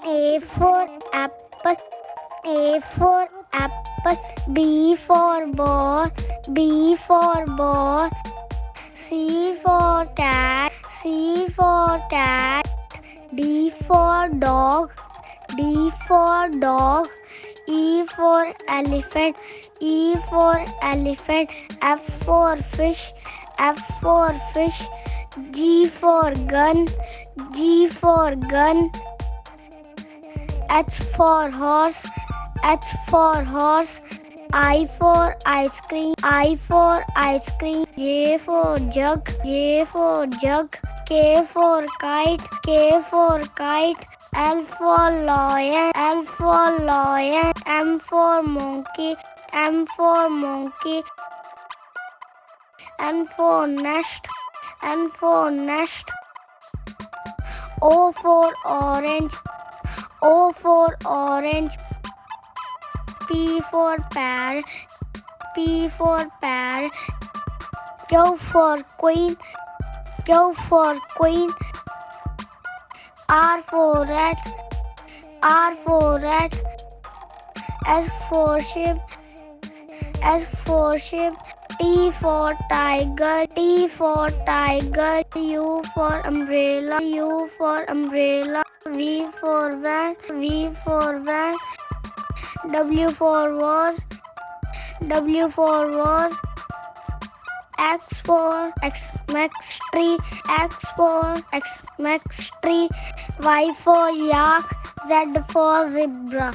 A for apple, A for apple. B for ball, B for ball. C for cat, C for cat. D for dog, D for dog. E for elephant, E for elephant. F for fish, F for fish. G for gun, G for gun. H for horse, H for horse. I for ice cream, I for ice cream. J for jug, J for jug. K for kite, K for kite. L for lion, L for lion. M for monkey, M for monkey. N for nest, N for nest. O for orange, O for orange. P for parrot, P for parrot. Q for queen, Q for queen. R for rat, R for rat. S for sheep, S for sheep. T for tiger, T for tiger. U for umbrella, U for umbrella. V for van, V for van. W for was, W for was. X for Xmas tree, X for Xmas tree. Y for yak, Z for zebra.